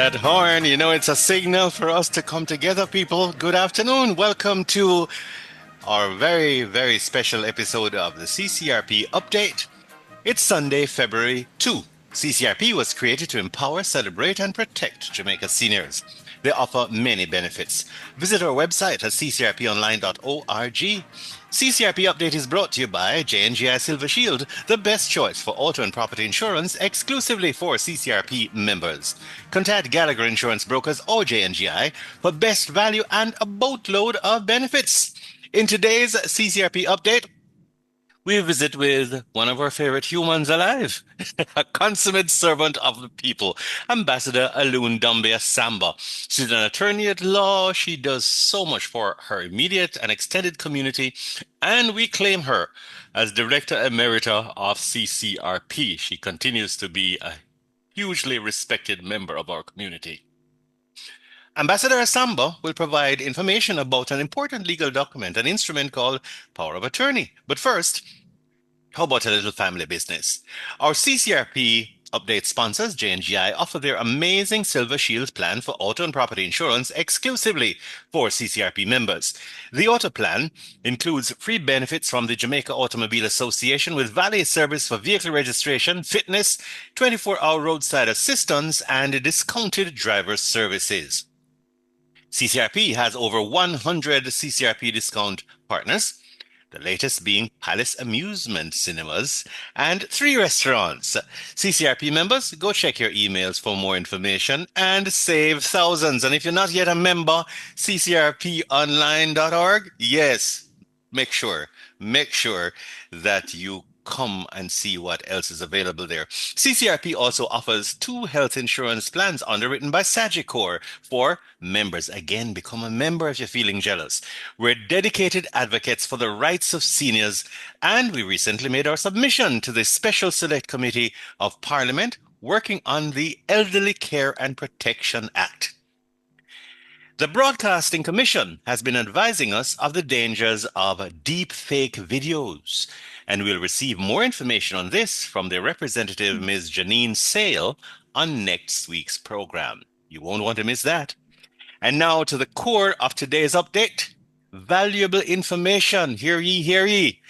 that horn. You know, it's a signal for us to come together, people. Good afternoon. Welcome to our very, very special episode of the CCRP Update. It's Sunday, February 2. CCRP was created to empower, celebrate, and protect Jamaica's seniors. They offer many benefits. Visit our website at ccrponline.org. CCRP Update is brought to you by J&GI Silver Shield, the best choice for auto and property insurance exclusively for CCRP members. Contact Gallagher Insurance Brokers or J&GI for best value and a boatload of benefits. In today's CCRP Update, we visit with one of our favorite humans alive, a consummate servant of the people, Ambassador Alun Dumbia Samba. She's an attorney at law. She does so much for her immediate and extended community, and we claim her as Director Emerita of CCRP. She continues to be a hugely respected member of our community. Ambassador Asamba will provide information about an important legal document, an instrument called Power of Attorney. But first, how about a little family business? Our CCRP Update sponsors, J&GI, offer their amazing Silver Shield plan for auto and property insurance exclusively for CCRP members. The auto plan includes free benefits from the Jamaica Automobile Association with valet service for vehicle registration, fitness, 24-hour roadside assistance, and discounted driver services. CCRP has over 100 CCRP discount partners, the latest being Palace Amusement Cinemas and 3 restaurants. CCRP members, go check your emails for more information and save thousands. And if you're not yet a member, ccrponline.org, yes, make sure that you come and see what else is available there. CCRP also offers 2 health insurance plans underwritten by Sagicor for members. Again, become a member if you're feeling jealous. We're dedicated advocates for the rights of seniors, and we recently made our submission to the Special Select Committee of Parliament working on the Elderly Care and Protection Act. The Broadcasting Commission has been advising us of the dangers of deep fake videos, and we'll receive more information on this from their representative, Ms. Janine Sale, on next week's program. You won't want to miss that. And now to the core of today's update. Valuable information. Hear ye, hear ye.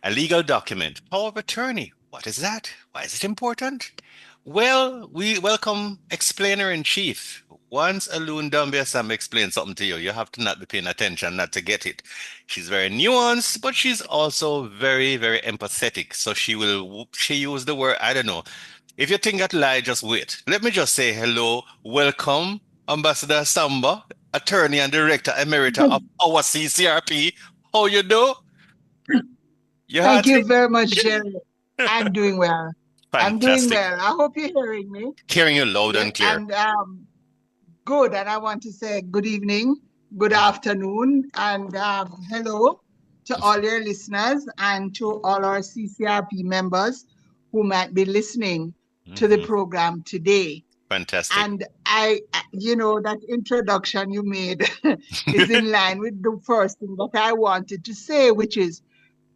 A legal document. Power of attorney. What is that? Why is it important? Well, we welcome Explainer-in-Chief. Once Alun Dumbia Sam explains something to you, you have to not be paying attention not to get it. She's very nuanced, but she's also very, very empathetic. So she used the word, I don't know. If you think that lie, just wait. Let me just say hello, welcome, Ambassador Samba, Attorney and Director Emerita of our CCRP. How you do? Thank you very much, Jerry. I'm doing well. Fantastic. I'm doing well. I hope you're hearing me. Hearing you loud and clear. And good. And I want to say good evening, good afternoon, and hello to all your listeners and to all our CCRP members who might be listening to the program today. Fantastic. And that introduction you made is in line with the first thing that I wanted to say, which is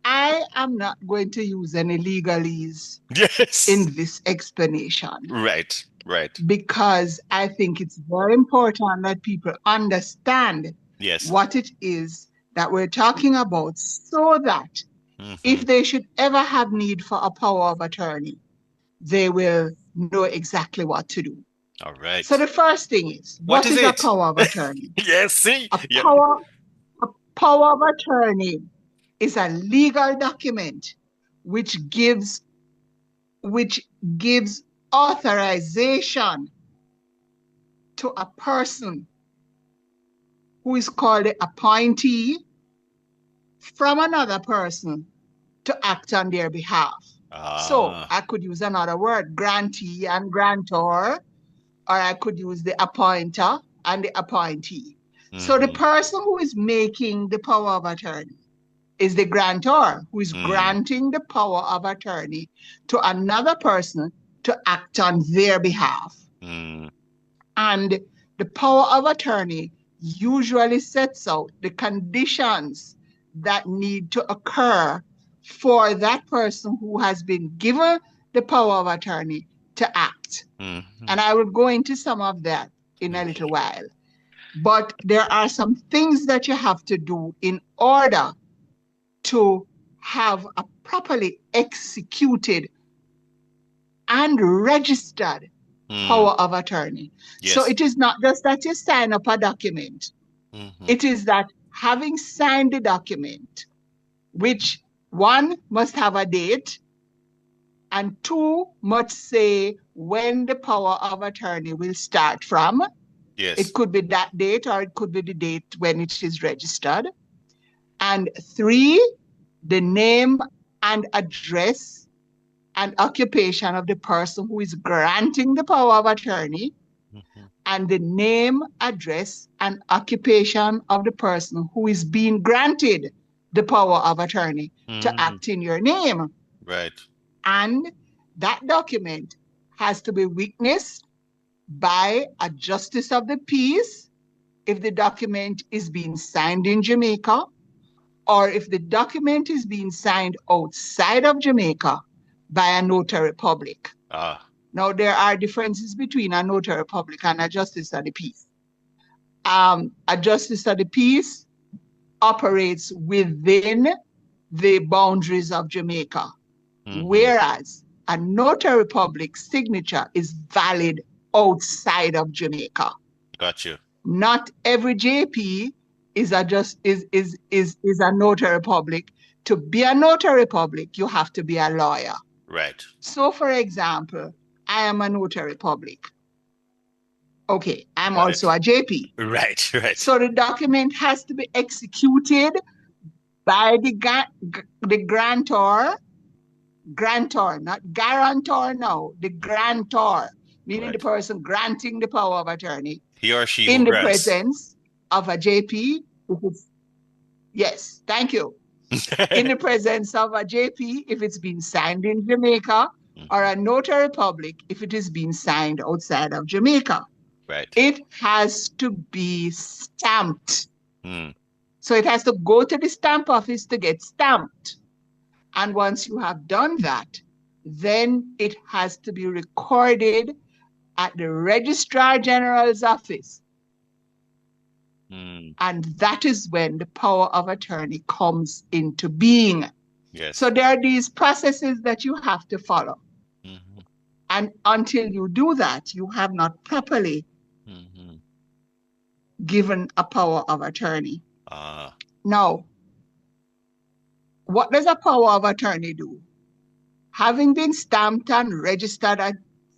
I am not going to use any legalese in this explanation. Right. Because I think it's very important that people understand what it is that we're talking about, so that if they should ever have need for a power of attorney, they will know exactly what to do. All right. So the first thing is, what is a power of attorney? A power of attorney is a legal document which gives authorization to a person who is called the appointee from another person to act on their behalf. So I could use another word, grantee and grantor, or I could use the appointer and the appointee. So the person who is making the power of attorney is the grantor, who is granting the power of attorney to another person to act on their behalf. And the power of attorney usually sets out the conditions that need to occur for that person who has been given the power of attorney to act. And I will go into some of that in a little while. But there are some things that you have to do in order to have a properly executed and registered power of attorney. Yes. So it is not just that you sign up a document. It is that having signed the document, which one must have a date, and two must say when the power of attorney will start from. Yes. It could be that date or it could be the date when it is registered. And three, the name and address and occupation of the person who is granting the power of attorney, and the name, address, and occupation of the person who is being granted the power of attorney to act in your name. Right. And that document has to be witnessed by a justice of the peace if the document is being signed in Jamaica, or if the document is being signed outside of Jamaica by a notary public. Now, there are differences between a notary public and a justice of the peace. A justice of the peace operates within the boundaries of Jamaica, whereas a notary public signature is valid outside of Jamaica. Got you. Not every JP is a notary public. To be a notary public, you have to be a lawyer. Right. So, for example, I am a notary public. Okay, I'm also a JP. Right, right. So the document has to be executed by the grantor, not guarantor, no, the grantor, meaning the person granting the power of attorney. He or she in the grants. presence of a JP. Yes, thank you. In the presence of a JP, if it's been signed in Jamaica, or a notary public, if it is being signed outside of Jamaica. Right. It has to be stamped. So it has to go to the stamp office to get stamped. And once you have done that, then it has to be recorded at the Registrar General's office. And that is when the power of attorney comes into being. Yes. So there are these processes that you have to follow. And until you do that, you have not properly given a power of attorney. Now, what does a power of attorney do? Having been stamped and registered at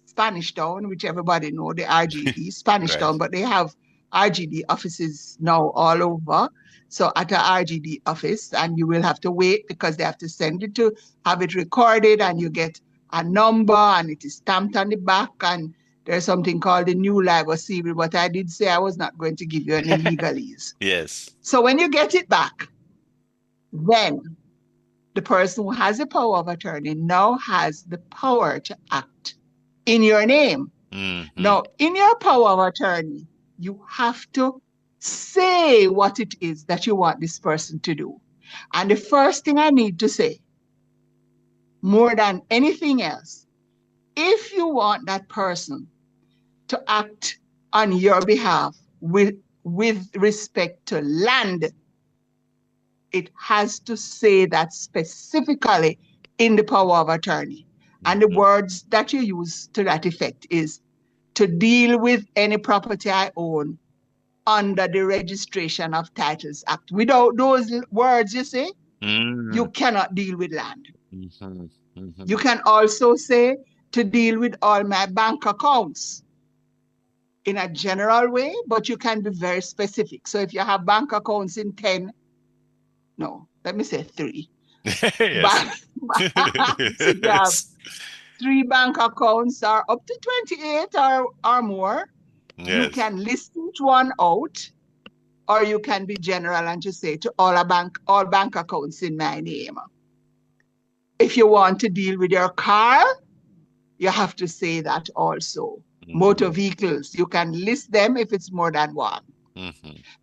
Spanish Town, which everybody know, the RGD, Spanish Town, but they have RGD offices now all over. So at a RGD office, and you will have to wait because they have to send it to have it recorded, and you get a number and it is stamped on the back, and there's something called the new live serial, but I did say I was not going to give you any legalese. Yes. So when you get it back, then the person who has the power of attorney now has the power to act in your name. Now, in your power of attorney, you have to say what it is that you want this person to do. And the first thing I need to say, more than anything else, if you want that person to act on your behalf with respect to land, it has to say that specifically in the power of attorney. And the words that you use to that effect is to deal with any property I own under the Registration of Titles Act. Without those words, you see, you cannot deal with land. You can also say to deal with all my bank accounts in a general way, but you can be very specific. So if you have bank accounts in 3. Yes. So you have 3 bank accounts or up to 28 or more. Yes. You can list each one out, or you can be general and just say to all bank accounts in my name. If you want to deal with your car, you have to say that also. Motor vehicles, you can list them if it's more than one.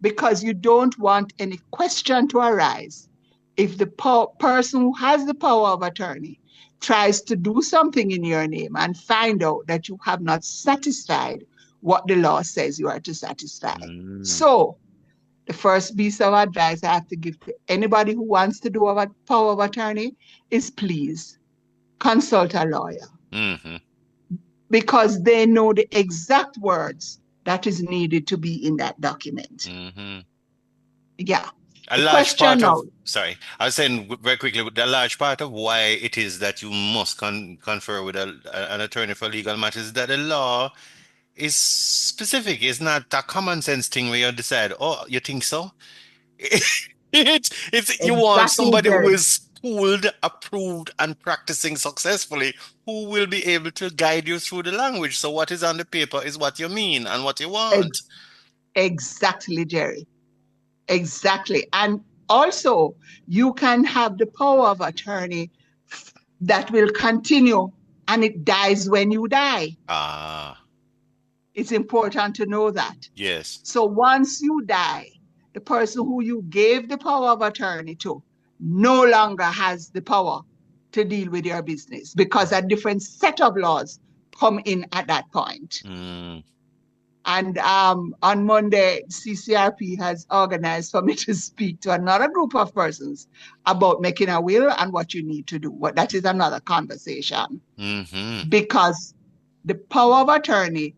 Because you don't want any question to arise if the person who has the power of attorney tries to do something in your name and find out that you have not satisfied what the law says you are to satisfy. Mm. So the first piece of advice I have to give to anybody who wants to do a power of attorney is please consult a lawyer Mm-hmm. because they know the exact words that is needed to be in that document. Mm-hmm. Yeah. A The large question part now, of, sorry, I was saying very quickly, a large part of why it is that you must confer with an attorney for legal matters is that the law is specific. It's not a common sense thing where you decide, oh, you think so? You want exactly, somebody who Jerry, is schooled, approved, and practicing successfully, who will be able to guide you through the language. So what is on the paper is what you mean and what you want. ex- exactly, Jerry, exactly. And also, you can have the power of attorney that will continue and it dies when you die. Ah, It's important to know that. yes. So once you die, the person who you gave the power of attorney to no longer has the power to deal with your business because a different set of laws come in at that point. Mm, And on Monday, CCRP has organized for me to speak to another group of persons about making a will and what you need to do. But that is another conversation mm-hmm. because the power of attorney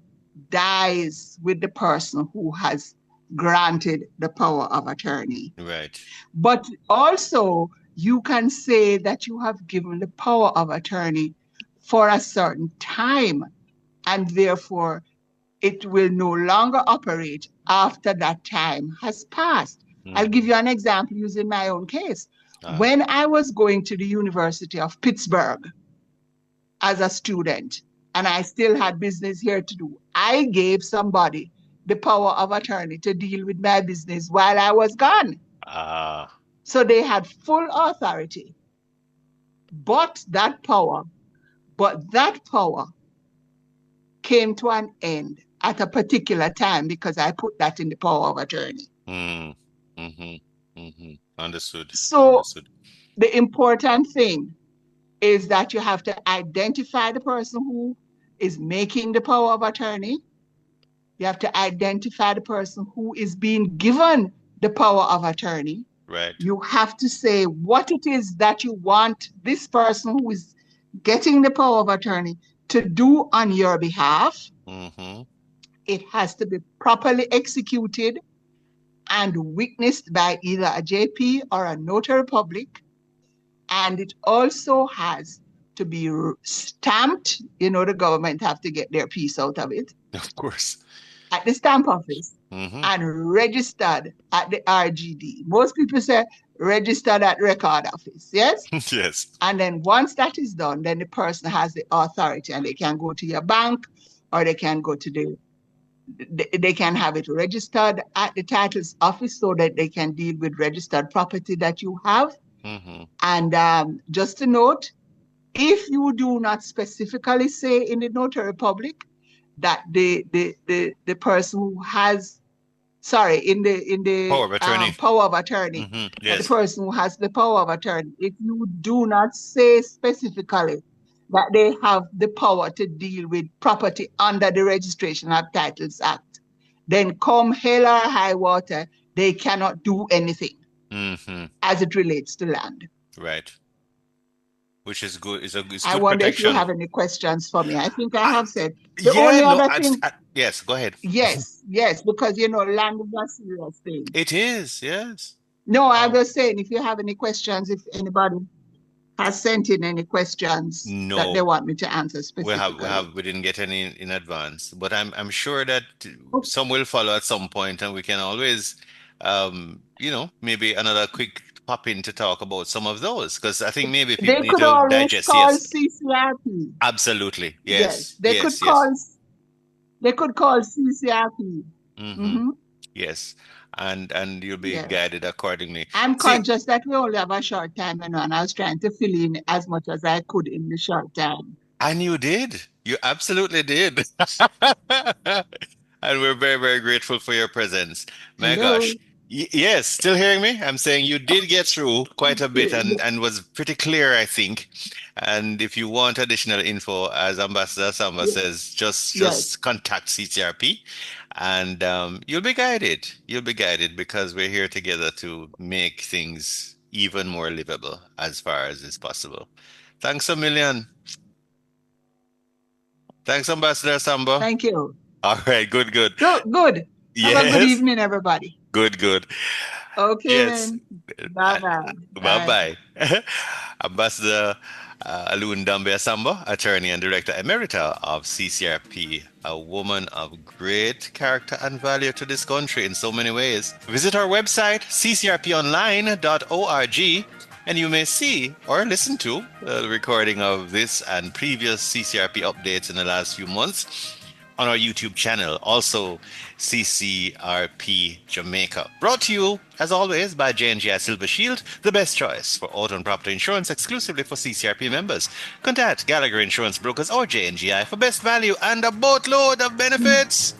dies with the person who has granted the power of attorney. Right. But also, you can say that you have given the power of attorney for a certain time, and therefore it will no longer operate after that time has passed. I'll give Mm-hmm. you an example using my own case. Ah, When I was going to the University of Pittsburgh as a student, and I still had business here to do, I gave somebody the power of attorney to deal with my business while I was gone. ah, So they had full authority. But that power came to an end at a particular time because I put that in the power of attorney. mm, mm-hmm, mm-hmm. Understood. So Understood. the important thing is that you have to identify the person who is making the power of attorney. You have to identify the person who is being given the power of attorney. Right. You have to say what it is that you want this person who is getting the power of attorney to do on your behalf. Mm-hmm. It has to be properly executed and witnessed by either a JP or a notary public. And it also has to be stamped. The government have to get their piece out of it Of course. at the stamp office Mm-hmm. and registered at the RGD. Most people say registered at record office, yes? Yes. And then once that is done, then the person has the authority and they can go to your bank or they can go to they can have it registered at the titles office so that they can deal with registered property that you have. Mm-hmm. And just a note, if you do not specifically say in the notary public that the person who has, sorry, in the Power of attorney. power of attorney, Mm-hmm. that the Yes. person who has the power of attorney, if you do not say specifically that they have the power to deal with property under the Registration of Titles Act, then come hell or high water, they cannot do anything Mm-hmm. as it relates to land. Right. Which is good. It's I good wonder if you protection. have any questions for me. I think I I, have said the yeah, only no, other thing, yes, go ahead. yes, because land is a serious thing. It is, yes. No, I Um, was saying if you have any questions, if anybody has sent in any questions that they no, want me to answer specifically. we didn't get any in advance, but I'm sure that Oh, some will follow at some point, and we can always, maybe another quick pop in to talk about some of those, because I think maybe people they need could to always digest. call Yes, CCRP. absolutely. Yes, Yes, yes, yes. they could call CCRP. Mm-hmm. Mm-hmm. Yes, and you'll be Yes. guided accordingly. I'm See, conscious that we only have a short time, and I was trying to fill in as much as I could in the short time. and you did. You absolutely did. And we're very, very grateful for your presence. My gosh. Hello. Yes, still hearing me? I'm saying you did get through quite a bit and was pretty clear, I think. And if you want additional info, as Ambassador Samba says, Yes. just contact CCRP, and you'll be guided. You'll be guided because we're here together to make things even more livable as far as is possible. Thanks a million. Thanks, Ambassador Samba. Thank you. All right, good, good. So good. Have a good Yes, evening, everybody. good, good. Okay, Yes. then. Bye-bye. Bye Bye. bye. Ambassador Alun Dambe Samba, attorney and director emerita of CCRP, a woman of great character and value to this country in so many ways. Visit our website, ccrponline.org, and you may see or listen to the recording of this and previous CCRP updates in the last few months on our YouTube channel, also CCRP Jamaica. Brought to you, as always, by J&G Silver Shield, the best choice for auto and property insurance exclusively for CCRP members. Contact Gallagher Insurance Brokers or J&GI for best value and a boatload of benefits.